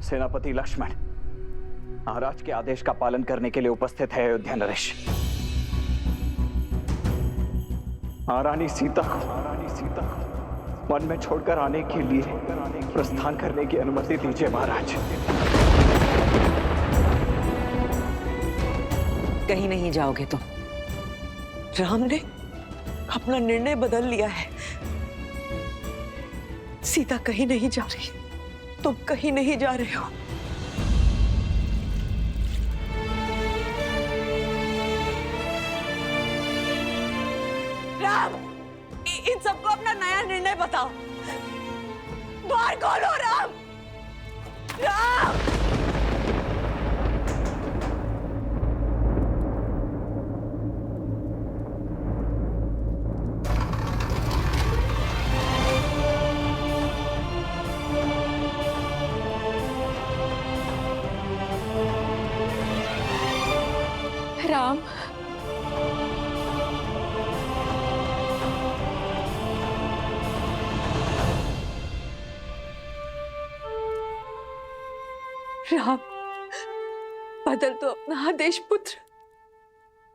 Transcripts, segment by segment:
सेनापति लक्ष्मण महाराज के आदेश का पालन करने के लिए उपस्थित है अयोध्या नरेश। महारानी सीता को वन में छोड़कर आने के लिए प्रस्थान करने की अनुमति दीजिए महाराज। कहीं नहीं जाओगे तुम। राम ने अपना निर्णय बदल लिया है। सीता कहीं नहीं जा रही, तुम कहीं नहीं जा रहे हो। राम, इन सबको अपना नया निर्णय बताओ। द्वार खोलो राम। राम, राम, राम, बदल दो अपना आदेश पुत्र।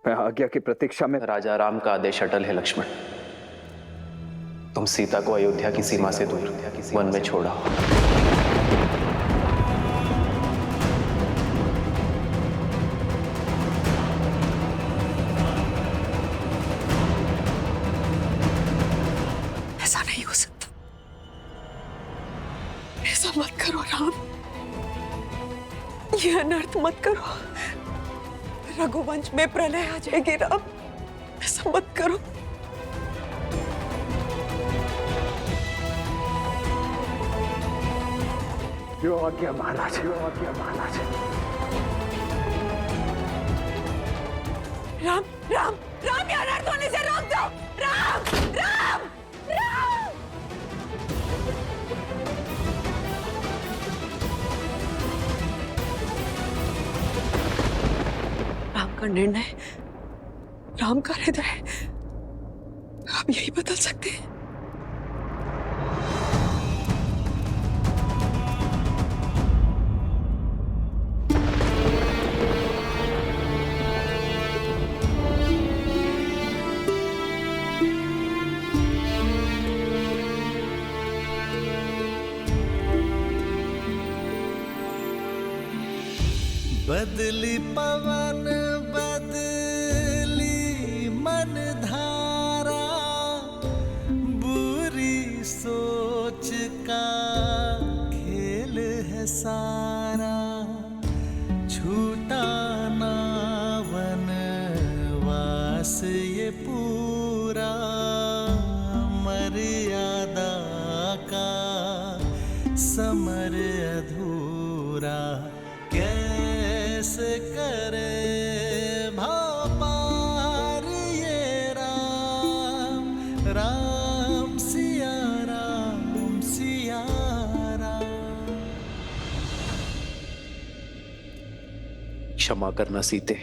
मैं आज्ञा की प्रतीक्षा में। राजा राम का आदेश अटल है लक्ष्मण। तुम सीता को अयोध्या की सीमा से दूर वन में छोड़ा। ऐसा नहीं हो सकता। ऐसा मत करो राम, ये अनर्थ मत करो। रघुवंश में प्रलय आ जाएगी राम, ऐसा मत करो। जो आज्ञा महाराज, जो आज्ञा महाराज। राम, राम, राम, ये अनर्थ होने से रोक दो। राम, राम, राम। राम का निर्णय, राम का हृदय, आप यही बदल सकते हैं। बदली पवन बदली मन धारा, बुरी सोच का खेल है सारा। छूटा ना वनवास ये पूरा, मर्यादा का समर अधूरा। कैसे करे भाव पार ये राम, राम सिया राम, सिया राम। क्षमा करना सीते।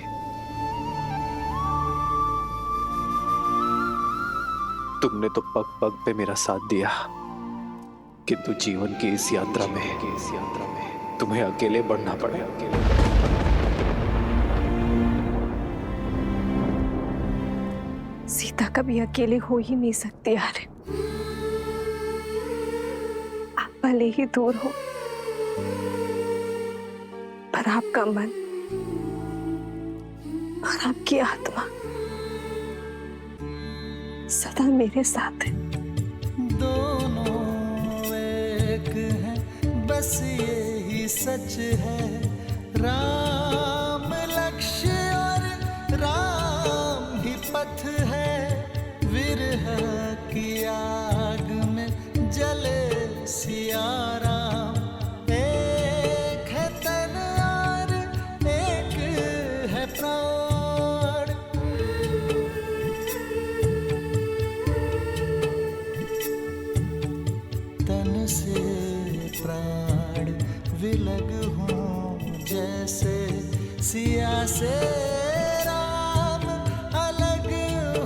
तुमने तो पग पग पे मेरा साथ दिया, किंतु जीवन की इस यात्रा में तुम्हें अकेले बढ़ना पड़े। सीता कभी अकेले हो ही नहीं सकती यार। आप भले ही दूर हो, पर आपका मन और आपकी आत्मा सदा मेरे साथ है। दोनों एक हैं, बस यही सच है। राम लक्ष्य और राम ही पथ है। विरह की आग में जले सिया राम। एक है तन और एक है प्राण। तन से प्राण विलग हों जैसे, सिया से राम अलग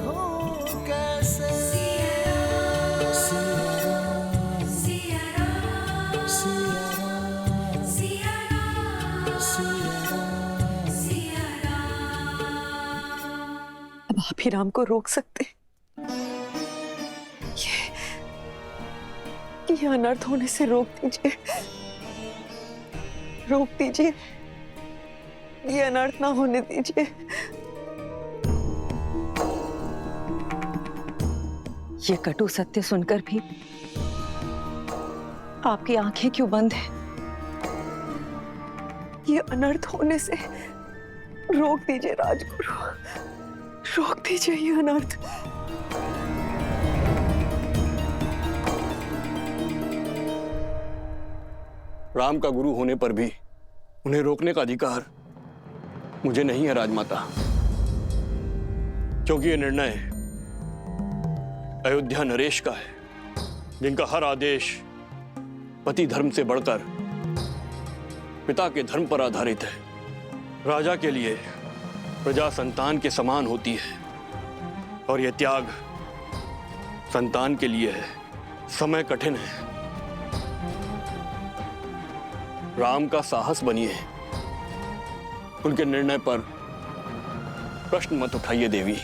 हों कैसे। सिया राम, सिया राम, सिया राम, सिया भी राम को रोक सकते। ये अनर्थ होने से रोक दीजिए, रोक दीजिए, ये अनर्थ ना होने दीजिए। ये कटु सत्य सुनकर भी आपकी आंखें क्यों बंद हैं? ये अनर्थ होने से रोक दीजिए राजगुरु, रोक दीजिए ये अनर्थ। राम का गुरु होने पर भी उन्हें रोकने का अधिकार मुझे नहीं है राजमाता, क्योंकि यह निर्णय अयोध्या नरेश का है, जिनका हर आदेश पति धर्म से बढ़कर पिता के धर्म पर आधारित है। राजा के लिए प्रजा संतान के समान होती है, और यह त्याग संतान के लिए है। समय कठिन है, राम का साहस बनिए, उनके निर्णय पर प्रश्न मत उठाइए देवी।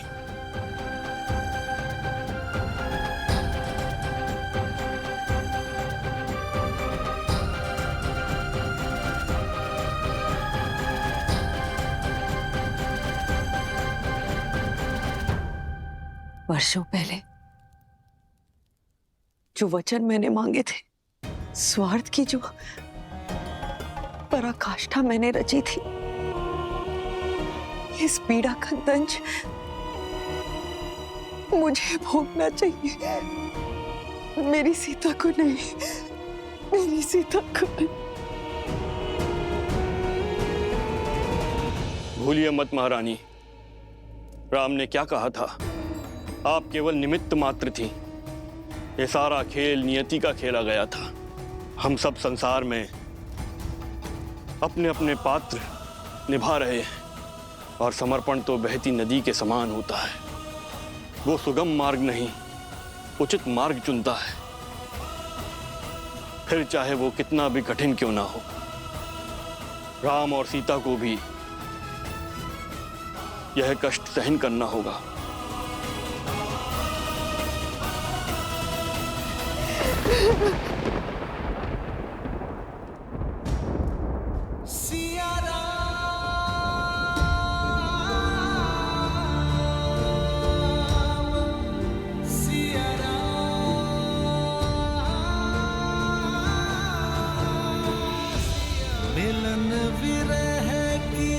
वर्षों पहले जो वचन मैंने मांगे थे, स्वार्थ की जो पराकाष्ठा मैंने रची थी, इस पीड़ा का दंश मुझे भोगना चाहिए, मेरी सीता को नहीं, मेरी सीता को नहीं। भूलिए मत महारानी, राम ने क्या कहा था? आप केवल निमित्त मात्र थी। ये सारा खेल नियति का खेला गया था। हम सब संसार में अपने अपने पात्र निभा रहे हैं, और समर्पण तो बहती नदी के समान होता है। वो सुगम मार्ग नहीं, उचित मार्ग चुनता है, फिर चाहे वो कितना भी कठिन क्यों ना हो। राम और सीता को भी यह कष्ट सहन करना होगा। सिया राम, सिया राम, मिलन विरह की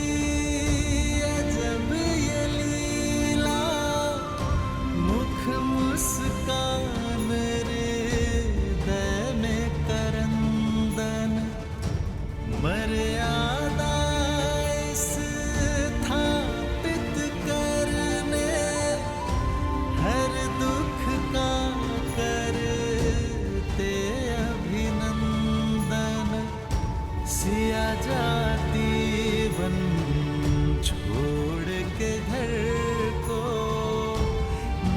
अजब ये लीला, मुख मुस्कान हृदय में करंदन, मर्यादा स्थापित करने, हर दुख का करते अभिनंदन, सिया जाती वन छोड़ के घर को,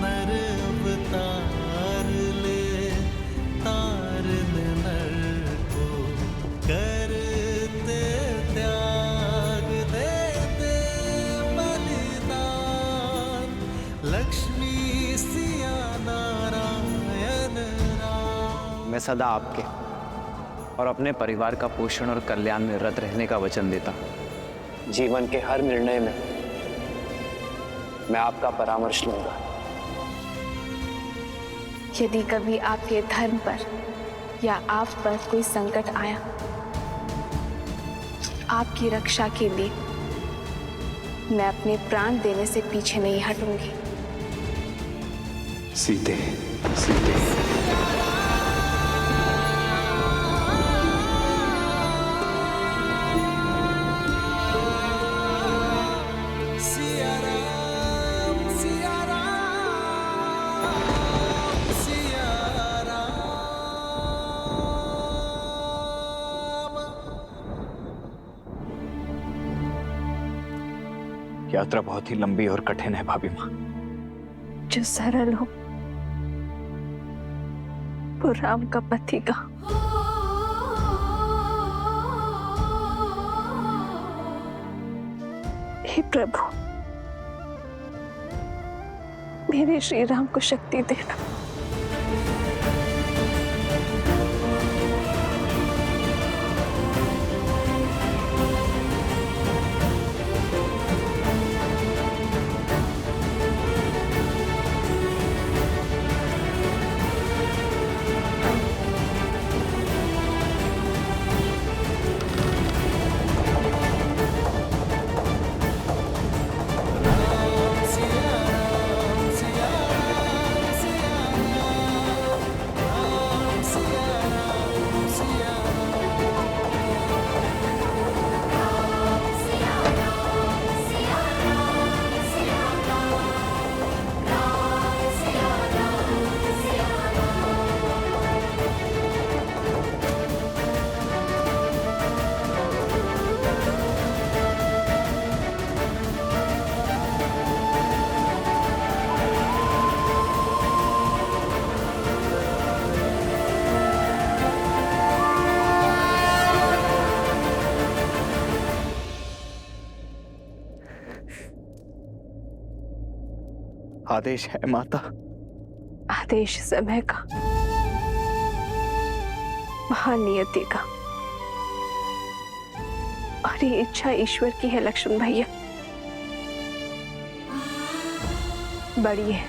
नर अवतार ले तार नर को, करते त्याग देते बलिदान, लक्ष्मी सिया नारायण राम। मैं सदा आपके और अपने परिवार का पोषण और कल्याण में रत रहने का वचन देता हूं। जीवन के हर निर्णय में मैं आपका परामर्श लूंगा। यदि कभी आपके धर्म पर या आप पर कोई संकट आया, आपकी रक्षा के लिए मैं अपने प्राण देने से पीछे नहीं हटूंगी। सीते, सीते। सिया राम, सिया राम, सिया राम। यात्रा बहुत ही लंबी और कठिन है भाभी माँ। जो सरल हो वो राम का पति का। हे प्रभु, मेरे श्री राम को शक्ति देना। आदेश है माता। आदेश समय का, महानियति का, और ये इच्छा ईश्वर की है लक्ष्मण भैया। बड़ी है,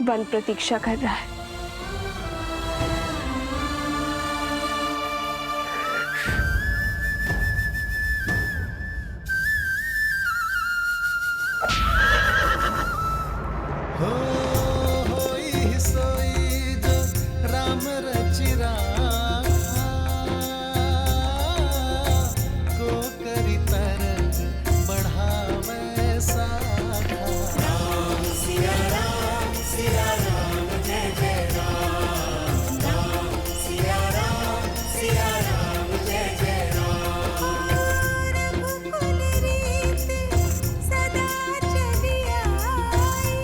वन प्रतीक्षा कर रहा है। सोई जो राम रचि राखा, को करी तरक बढ़ावे साखा। राम सिया राम जय जय राम। राम सिया राम जय जय राम। रघुकुल रीत सदा चली आई,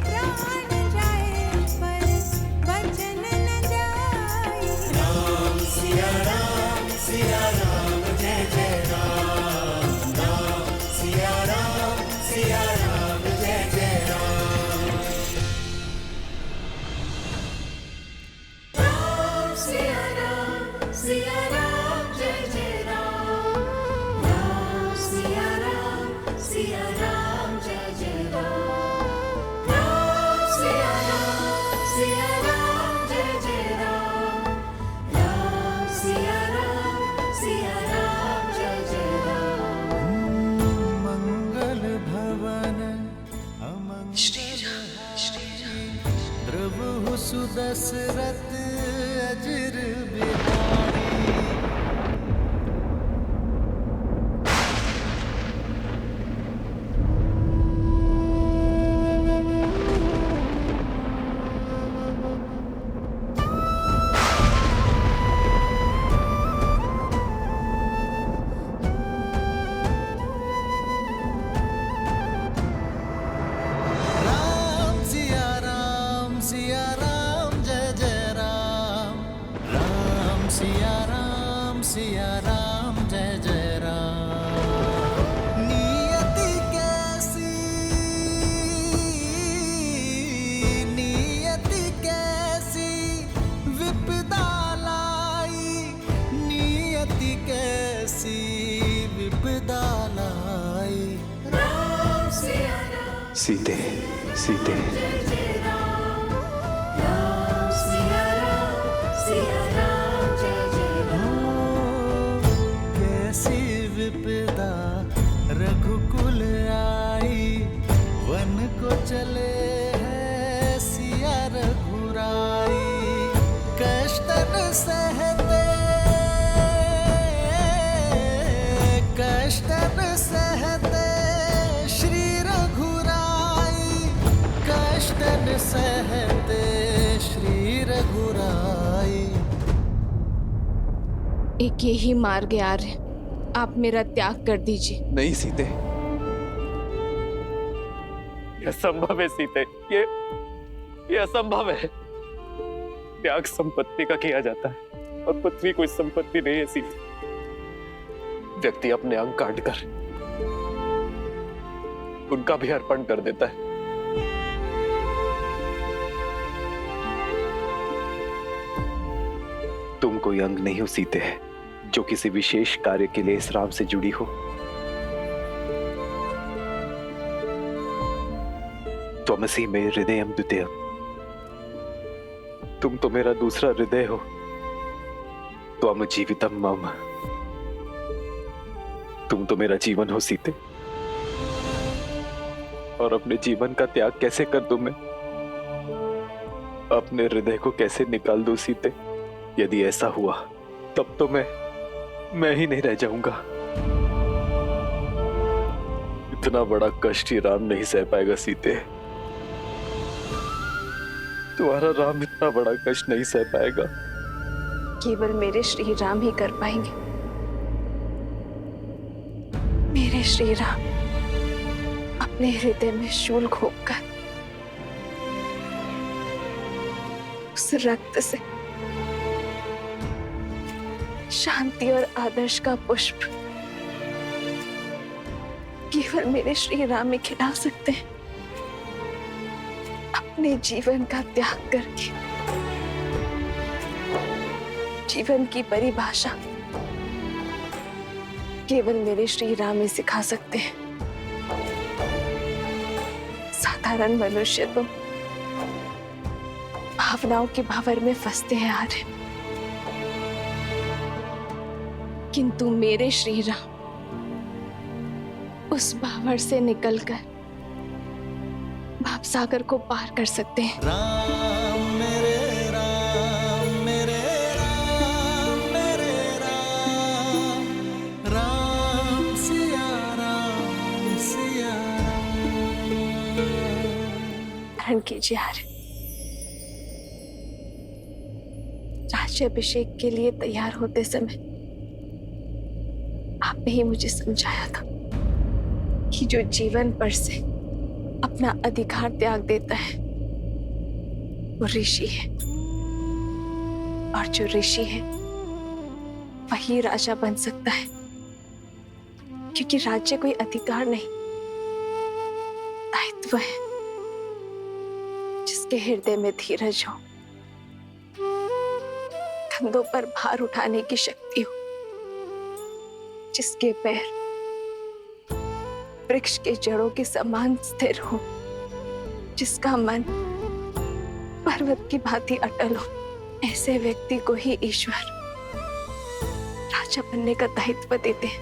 प्राण जाए पर वचन न जाए। राम सिया राम जय जय राम। राम सिया राम जय जय राम। राम सिया राम जय जय राम। राम सिया राम जय जय राम। राम सिया राम जय जय राम। राम सिया राम जय जय राम। मंगल भवन अमंगल हारी, द्रवहु सुदशरथ अजिर बिहारी। राम सिया राम जय जय राम। राम सिया राम जय जय राम। नियति कैसी विपदा लाई। नियति कैसी विपदा लाई। राम सिया राम सीते सीते जय जय राम। राम सिया राम जय जय राम। कैसी विपदा रघुकुल आई। वन को चले हैं सिया रघुराई। कष्टन सहते श्री रघुराई। कष्टन सहते श्री रघुराई। एक यही मार्ग है आर्य, आप मेरा त्याग कर दीजिए। नहीं सीते, यह असंभव है सीते, ये असंभव है। त्याग संपत्ति का किया जाता है और पृथ्वी कोई संपत्ति नहीं है सीते। व्यक्ति अपने अंग काट कर उनका भी अर्पण कर देता है। तुम कोई अंग नहीं हो सीते, जो किसी विशेष कार्य के लिए इस राम से जुड़ी हो। त्वमसि मे हृदयम द्वितीयम। तुम तो मेरा दूसरा हृदय हो। त्वम जीवितम मम। तुम तो मेरा जीवन हो सीते। और अपने जीवन का त्याग कैसे कर दूं मैं? अपने हृदय को कैसे निकाल दूं सीते? यदि ऐसा हुआ तब तो मैं ही नहीं रह जाऊंगा। इतना बड़ा कष्ट ही राम नहीं सह पाएगा सीते। तुम्हारा राम इतना बड़ा कष्ट नहीं सह पाएगा। केवल मेरे श्री राम ही कर पाएंगे। मेरे श्री राम अपने हृदय में शूल घोंपकर उस रक्त से शांति और आदर्श का पुष्प केवल मेरे श्री राम में खिला सकते हैं। अपने जीवन का त्याग करके जीवन की परिभाषा केवल मेरे श्री राम ही सिखा सकते हैं। साधारण मनुष्य तो भावनाओं के भावर में फंसते हैं आर्य, किंतु मेरे श्री राम उस भावर से निकलकर भाव सागर को पार कर सकते हैं। राम मेरे राम मेरे राम मेरे राम, राम सिया राम सिया ग्रहण कीजिए आर्य। राज्याभिषेक के लिए तैयार होते समय आपने ही मुझे समझाया था कि जो जीवन पर से अपना अधिकार त्याग देता है वो ऋषि है, और जो ऋषि है वही राजा बन सकता है, क्योंकि राज्य कोई अधिकार नहीं, दायित्व है। जिसके हृदय में धीरज हो, कंधों पर भार उठाने की शक्ति हो, जिसके पैर वृक्ष के जड़ों के समान स्थिर हो, जिसका मन पर्वत की भांति अटल हो, ऐसे व्यक्ति को ही ईश्वर राजा बनने का दायित्व देते हैं।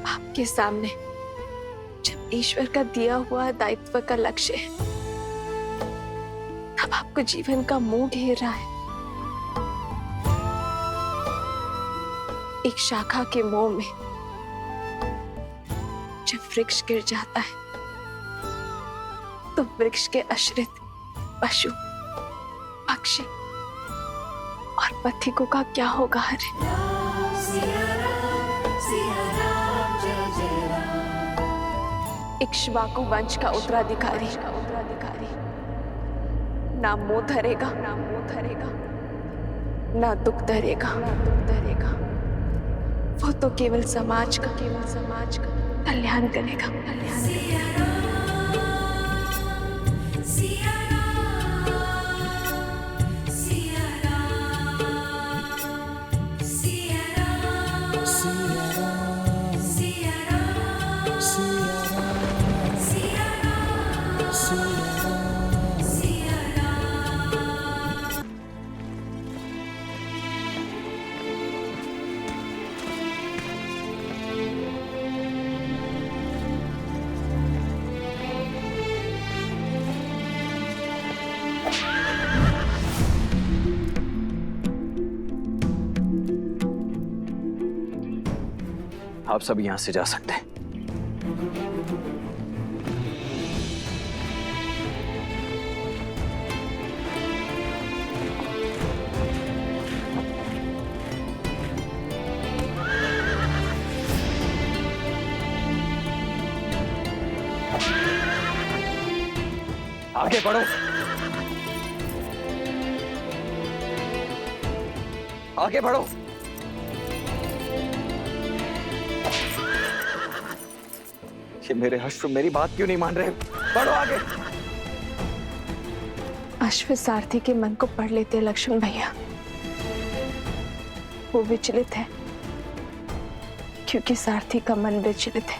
आपके सामने जब ईश्वर का दिया हुआ दायित्व का लक्ष्य है, तब आपको जीवन का मोह घेर रहा है। एक शाखा के मोह में जब वृक्ष गिर जाता है तो वृक्ष के आश्रित पशु, पक्षी और पथिकों का क्या होगा? हरे इक्ष्वाकु वंश का उत्तराधिकारी ना मोह धरेगा, ना दुख धरेगा। वो तो केवल समाज का कल्याण करेगा। आप सब यहां से जा सकते हैं। आगे बढ़ो, आगे बढ़ो। ये मेरे अश्रु मेरी बात क्यों नहीं मान रहे? बढ़ो आगे। अश्व सारथी के मन को पढ़ लेते लक्ष्मण भैया। वो विचलित है क्योंकि सारथी का मन विचलित है।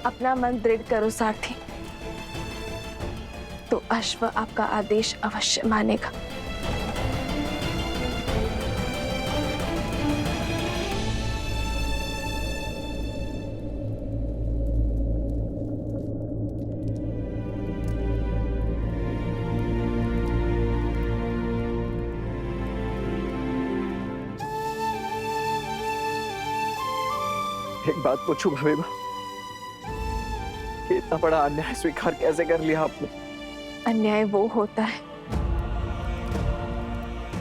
अपना मन दृढ़ करो सारथी, तो अश्व आपका आदेश अवश्य मानेगा। एक बात पूछूं भवेबा, कि इतना बड़ा अन्याय स्वीकार कैसे कर लिया आपने? अन्याय वो होता है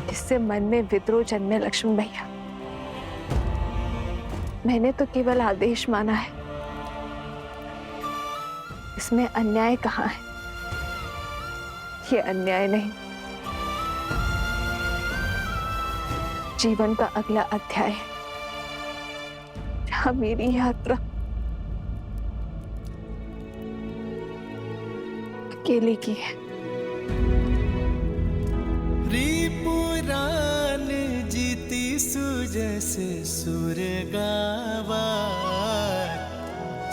जिससे मन में विद्रोह जन्मे लक्ष्मण भैया। मैंने तो केवल आदेश माना है, इसमें अन्याय कहाँ है? ये अन्याय नहीं, जीवन का अगला अध्याय है जहां मेरी यात्रा अकेले की है। रिपुरान जीती सुजैसे सुर गावा,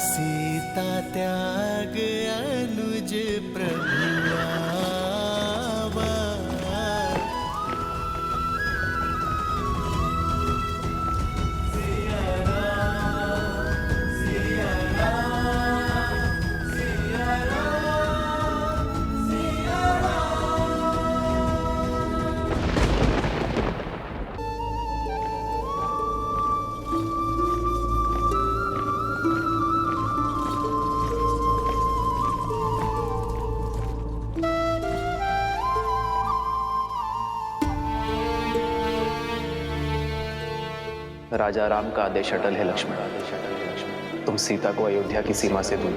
सीता त्याग अनुज प्रभु आवा। राजा राम का आदेश अटल है लक्ष्मण। तुम सीता को अयोध्या की सीमा से दूर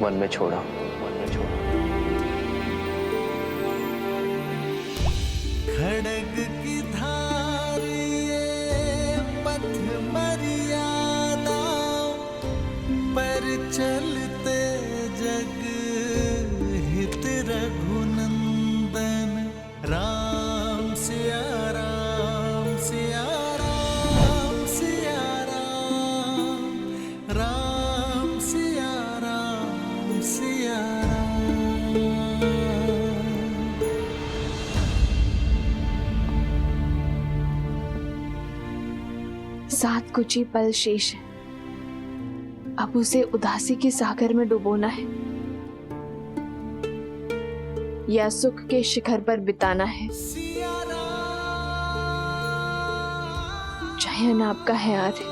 वन में छोड़ा। खड़ग की धार ये पथ मर्यादा, पर चलते जग हित रघुनंदन। राम सिया राम सिया राम सिया राम, राम सिया राम सिया राम। सात कुछ ही पल शेष है, अब उसे उदासी के सागर में डुबोना है या सुख के शिखर पर बिताना है। चयन आपका है आर्य।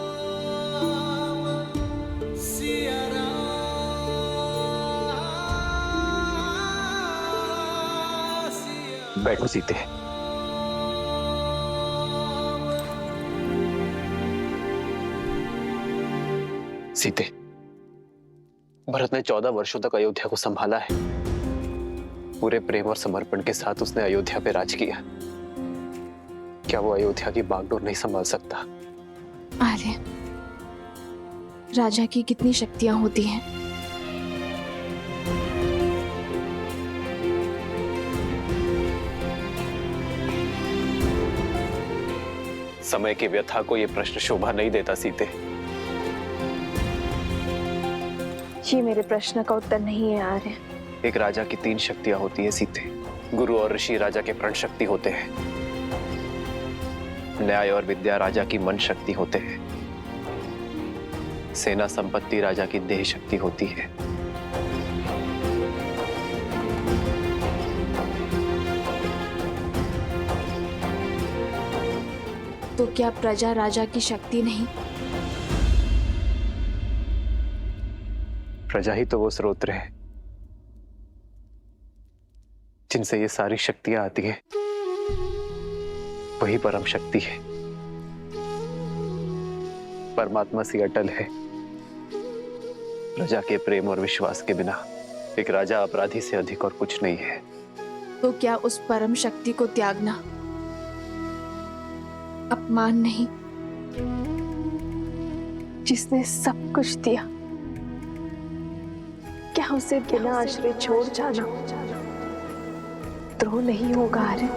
बैठो सीते। सीते, भरत ने 14 वर्षों तक अयोध्या को संभाला है। पूरे प्रेम और समर्पण के साथ उसने अयोध्या पे राज किया। क्या वो अयोध्या की बागडोर नहीं संभाल सकता? आर्य, राजा की कितनी शक्तियां होती हैं। समय की व्यथा को यह प्रश्न शोभा नहीं देता सीते। ये मेरे प्रश्न का उत्तर नहीं है आर्य। एक राजा की 3 शक्तियां होती है सीते। गुरु और ऋषि राजा के प्रण शक्ति होते हैं। न्याय और विद्या राजा की मन शक्ति होते हैं। सेना संपत्ति राजा की देह शक्ति होती है। तो क्या प्रजा राजा की शक्ति नहीं? प्रजा ही तो वो स्रोत है जिनसे ये सारी शक्तियां आती हैं। वही परम शक्ति है, परमात्मा सी अटल है। प्रजा के प्रेम और विश्वास के बिना एक राजा अपराधी से अधिक और कुछ नहीं है। तो क्या उस परम शक्ति को त्यागना अपमान नहीं? जिसने सब कुछ दिया, क्या उसे बिना आश्रय छोड़ जाना द्रोह नहीं होगा आर्य?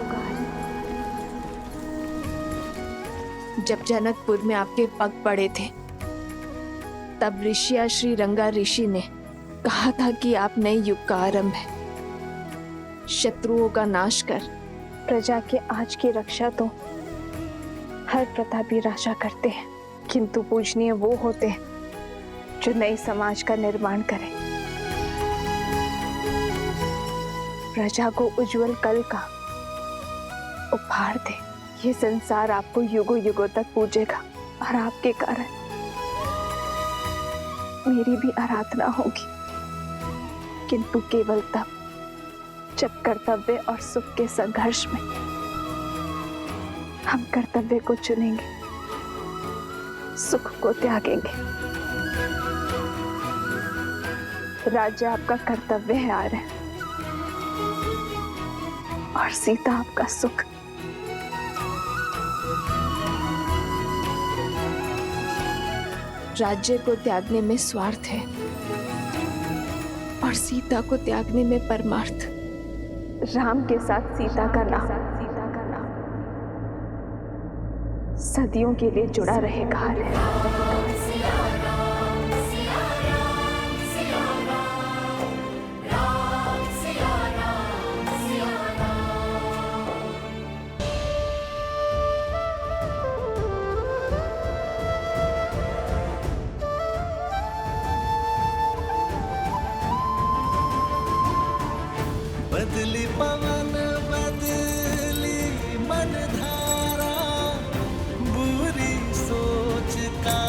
जब जनकपुर में आपके पग पड़े थे, तब ऋषिया श्री रंगा ऋषि ने कहा था कि आप नए युग का आरंभ है। शत्रुओं का नाश कर प्रजा के आज की रक्षा तो हर प्रतापी राजा करते हैं, किंतु पूजनीय वो होते हैं जो नए समाज का निर्माण करें, प्रजा को उज्जवल कल का उपहार दे। ये संसार आपको युगों युगों तक पूजेगा और आपके कारण मेरी भी आराधना होगी, किंतु केवल तब जब कर्तव्य और सुख के संघर्ष में हम कर्तव्य को चुनेंगे, सुख को त्यागेंगे। राज्य आपका कर्तव्य है आर्य, और सीता आपका सुख। राज्य को त्यागने में स्वार्थ है और सीता को त्यागने में परमार्थ। राम के साथ सीता का नाम सदियों के लिए जुड़ा रहेगा। बदली पवन बदली मन धारा, बुरी सोच का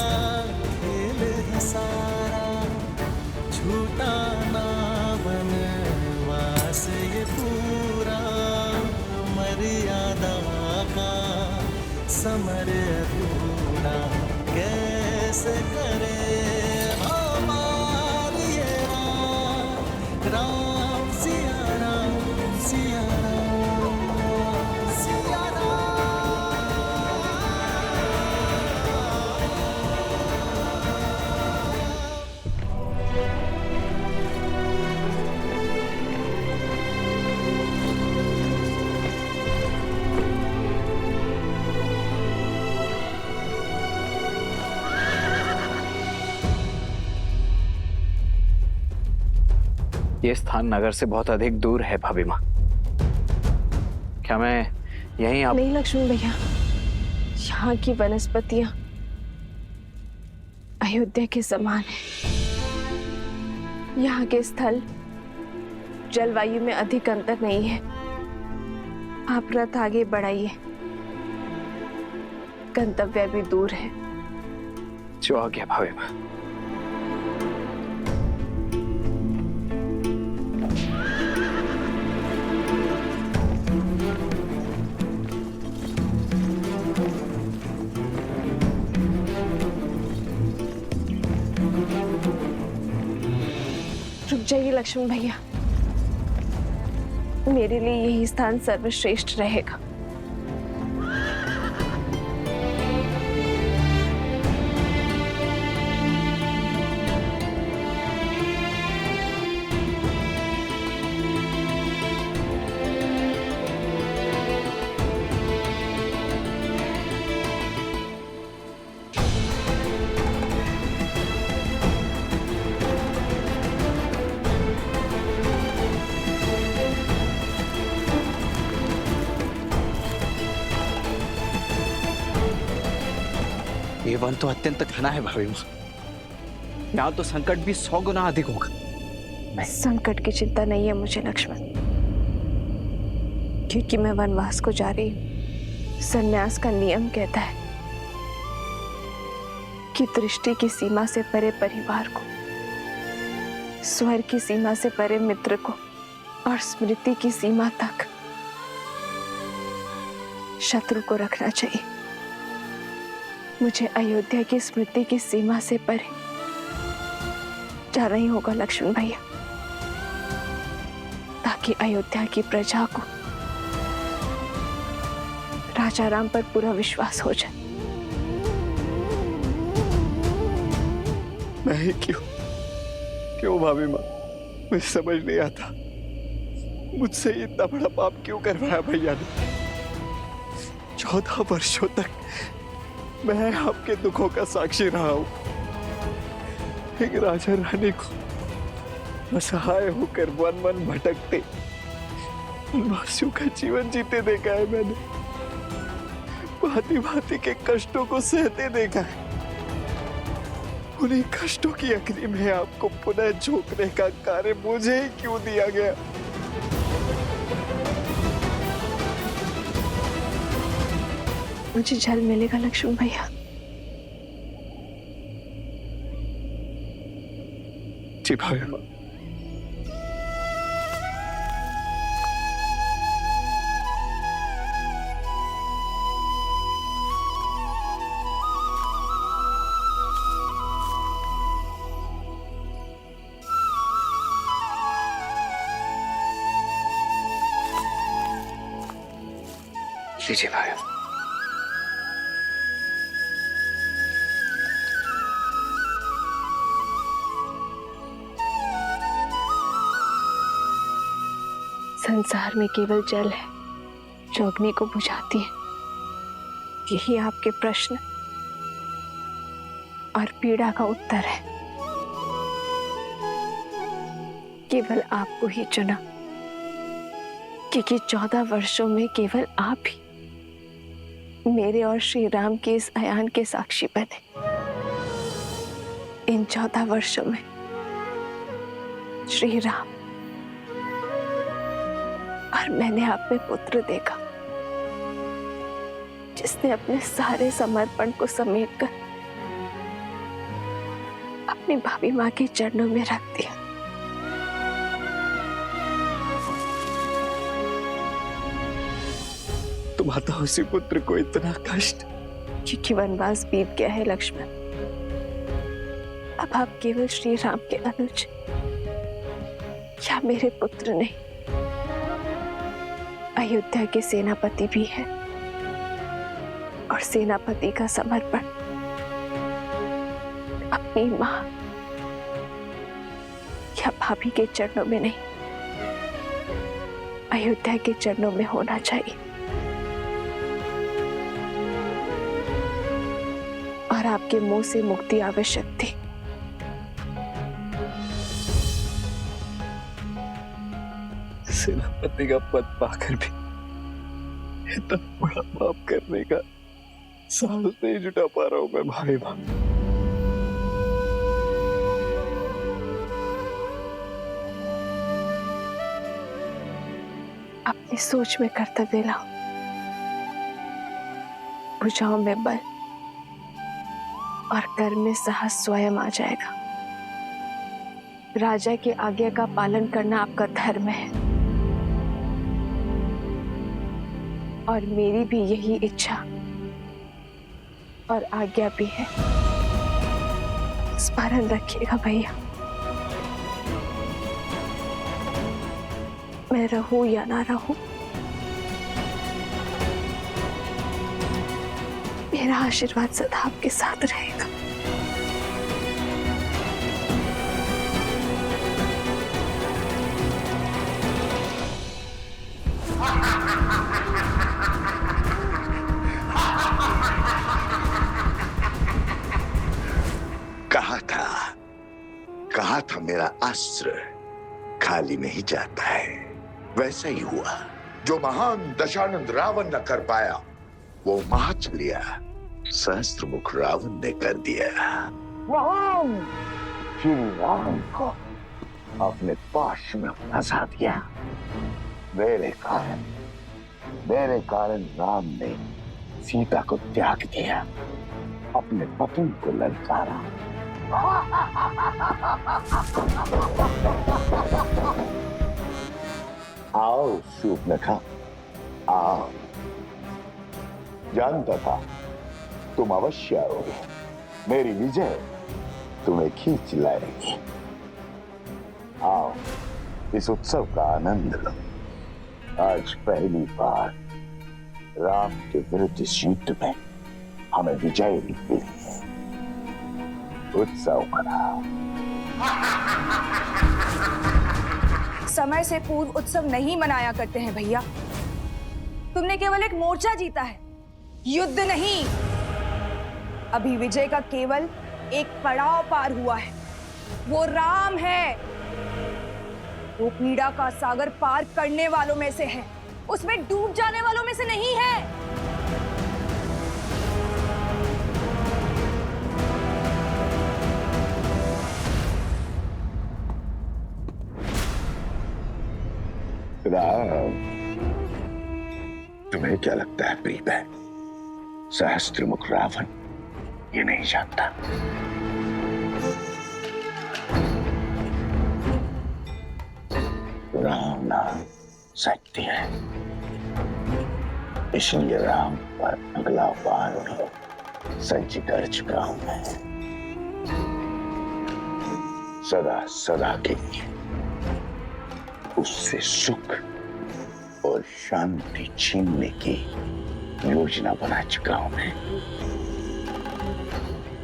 खेल है सारा, झूठा ना बनवास ये पूरा, मर्यादा का समर अधूरा, कैसे करे हमारी ये राम सिया राम सिया राम सिया राम। ये स्थान नगर से बहुत अधिक दूर है भाभी माँ। क्या मैं यहीं आप... नहीं लक्ष्मण भैया, यहाँ की वनस्पतियां अयोध्या के समान है। यहाँ के स्थल जलवायु में अधिक अंतर नहीं है। आप रथ आगे बढ़ाइए, गंतव्य भी दूर है। जो आ गया भाभी माँ। रुक जाइए लक्ष्मण भैया, मेरे लिए यही स्थान सर्वश्रेष्ठ रहेगा। ये वन तो अत्यंत घना है भाभी माँ। यहाँ तो संकट भी 100 गुना अधिक होगा। संकट की चिंता नहीं है मुझे लक्ष्मण, क्योंकि मैं वनवास को जा रही हूँ। संन्यास का नियम कहता है कि दृष्टि की सीमा से परे परिवार को, स्वर की सीमा से परे मित्र को और स्मृति की सीमा तक शत्रु को रखना चाहिए। मुझे अयोध्या की स्मृति की सीमा से परे जाना ही होगा लक्ष्मण भैया, ताकि अयोध्या की प्रजा को राजा राम पर पूरा विश्वास हो जाए। मैं ही क्यों भाभी माँ, मुझे समझ नहीं आता मुझसे इतना बड़ा पाप क्यों करवाया भैया ने। 14 वर्षों तक मैं आपके दुखों का साक्षी रहा हूं। एक राजा रानी को असहाय होकर वन वन भटकते वनवासियों का जीवन जीते देखा है मैंने। भांति भांति के कष्टों को सहते देखा है। उन्हीं कष्टों की अग्नि में आपको पुनः झोंकने का कार्य मुझे ही क्यों दिया गया। मुझे जल मिलेगा लक्ष्मण भैया। जी भाभी माँ। लीजिए भाई। संसार में केवल जल है जो अग्नि को बुझाती है। यही आपके प्रश्न और पीड़ा का उत्तर है। केवल आपको ही चुना, क्योंकि 14 वर्षों में केवल आप ही मेरे और श्री राम के इस अयान के साक्षी बने। इन 14 वर्षों में श्री राम और मैंने आप में पुत्र देखा, जिसने अपने सारे समर्पण को समेटकर अपनी भाभी माँ के चरणों में रख दिया। तुम्हारा उसी पुत्र को इतना कष्ट, क्योंकि वनवास बीत गया है लक्ष्मण। अब आप केवल श्री राम के अनुज या मेरे पुत्र नहीं, अयोध्या के सेनापति भी हैं। और सेनापति का समर्पण अपनी मां या भाभी के चरणों में नहीं, अयोध्या के चरणों में होना चाहिए। और आपके मुंह से मुक्ति आवश्यक थी। सेनापति का पद पाकर भी इतना बड़ा पाप करने का साहस नहीं जुटा पा रहा हूं मैं भाभी माँ। अपनी सोच में कर्तव्य लाओ, भुजाओं में बल और कर्म में साहस स्वयं आ जाएगा। राजा की आज्ञा का पालन करना आपका धर्म है, और मेरी भी यही इच्छा और आज्ञा भी है। स्मरण रखिएगा भैया, मैं रहूं या ना रहूं, मेरा आशीर्वाद सदा आपके साथ रहेगा। कहा था मेरा अस्त्र खाली नहीं जाता है। वैसा ही हुआ, जो महान दशानंद रावण न कर पाया वो महाचलिया सहस्त्रमुख रावण ने कर दिया। महान श्री राम को अपने पाश में फंसा दिया। मेरे कारण राम ने सीता को त्याग दिया, अपने पत्नी को ललकारा। आओ शूर्पणखा, आओ। जानता था तुम अवश्य आओगे। मेरी विजय तुम्हें खींच लाएगी। आओ, इस उत्सव का आनंद लो। आज पहली बार राम के विरुद्ध इस युद्ध में हमें विजय मिली है। उत्सव मनाओ। समय से पूर्व उत्सव नहीं मनाया करते हैं भैया। तुमने केवल एक मोर्चा जीता है, युद्ध नहीं। अभी विजय का केवल एक पड़ाव पार हुआ है, वो राम है। वो पीड़ा का सागर पार करने वालों में से है, उसमें डूब जाने वालों में से नहीं है। राम, तुम्हें क्या लगता है प्रिय बहन, सहस्त्रमुख रावण ये नहीं जानता। राम नाम सत्य है, इसलिए राम पर अगला वार भी सज्ज कर चुका हूं मैं। सदा सदा के लिए उससे सुख और शांति छीनने की योजना बना चुका हूं मैं।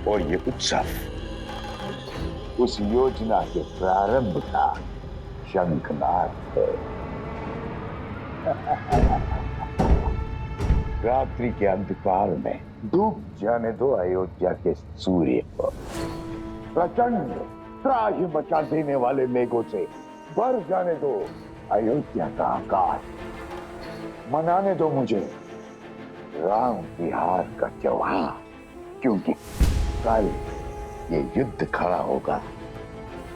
और ये उत्सव उस योजना के प्रारंभ का शंखनाद है। रात्रि के अंधकार में डूब जाने दो अयोध्या के सूर्य को। प्रचंड त्राहि मचा देने वाले मेघों से भर जाने दो अयोध्या का आकाश। मनाने दो मुझे राम की हार का त्योहार, क्योंकि कल ये युद्ध खड़ा होगा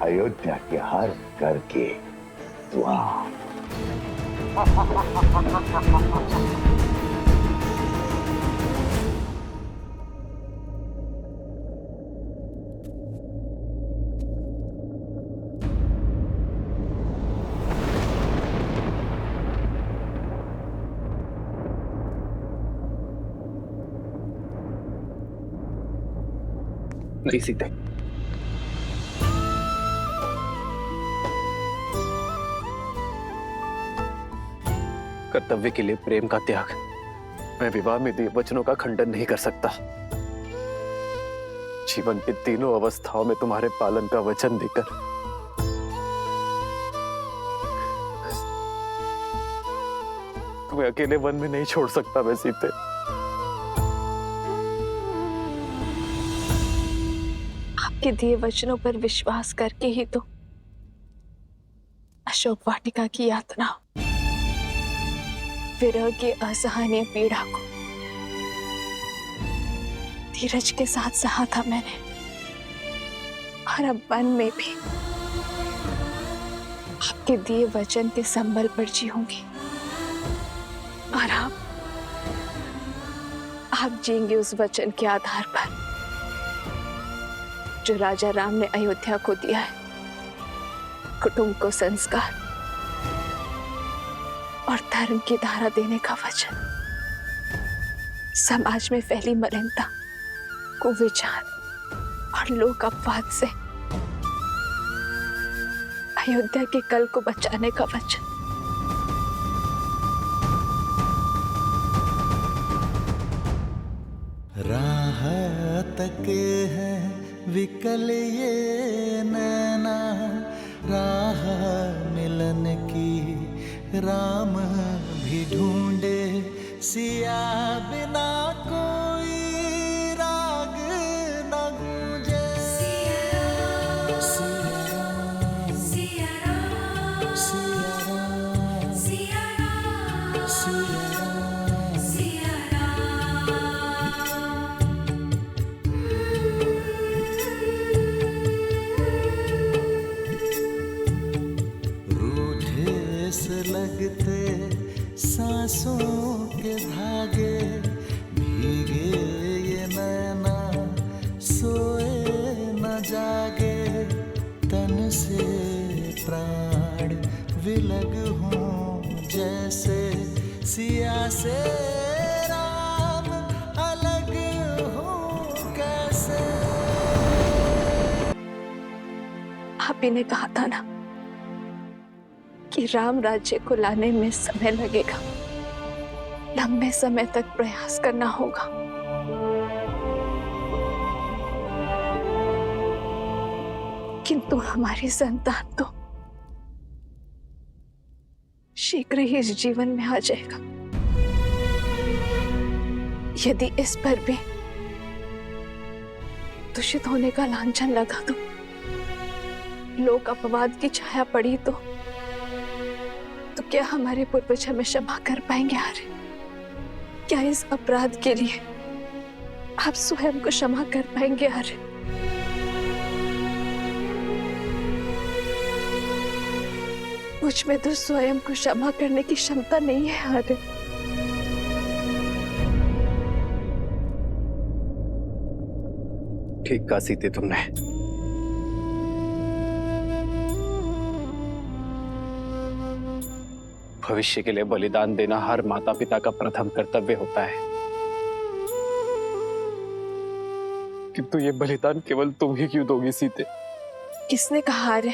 अयोध्या के हर घर के द्वार। नहीं सीते, कर्तव्य के लिए प्रेम का त्याग, मैं विवाह में दिए वचनों का खंडन नहीं कर सकता। जीवन की तीनों अवस्थाओं में तुम्हारे पालन का वचन देकर तुम्हें अकेले वन में नहीं छोड़ सकता मैं सीते। आपके दिए वचनों पर विश्वास करके ही तो अशोक वाटिका की यातना, विरह की असहनीय पीड़ा को धीरज के साथ सहा था मैंने। और अब वन में भी आपके दिए वचन के संबल पर जीऊंगी। और आप जीएंगे उस वचन के आधार पर जो राजा राम ने अयोध्या को दिया है, कुटुंब को संस्कार और धर्म की धारा देने का वचन। समाज में फैली मलिनता, कुविचार और लोक अपवाद से अयोध्या के कल को बचाने का वचन। राह तके है विकल ये नैना, राह मिलन की राम भी ढूंढे, सिया बिना कोई राग न गूंजे। सिया राम, सिया राम, सिया राम, सिया राम, सिया राम, सिया लगते सांसों के धागे, भीगे ये नैना सोए न जागे, तन से प्राण विलग हों जैसे, सिया से राम अलग हो कैसे। आप ही ने कहा था ना कि राम राज्य को लाने में समय लगेगा, लंबे समय तक प्रयास करना होगा। किंतु हमारी संतान तो शीघ्र ही इस जीवन में आ जाएगा। यदि इस पर भी दूषित होने का लांछन लगा तो लोक अपवाद की छाया पड़ी तो क्या हमारे पूर्वज हमें क्षमा कर पाएंगे? आर्य, क्या इस अपराध के लिए आप स्वयं को क्षमा कर पाएंगे? आर्य, मुझ में तो स्वयं को क्षमा करने की क्षमता नहीं है। आर्य, ठीक कहा सीते तुमने। भविष्य के लिए बलिदान देना हर माता पिता का प्रथम कर्तव्य होता है, किंतु ये बलिदान केवल तुम ही क्यों दोगी सीते? किसने कहा आर्य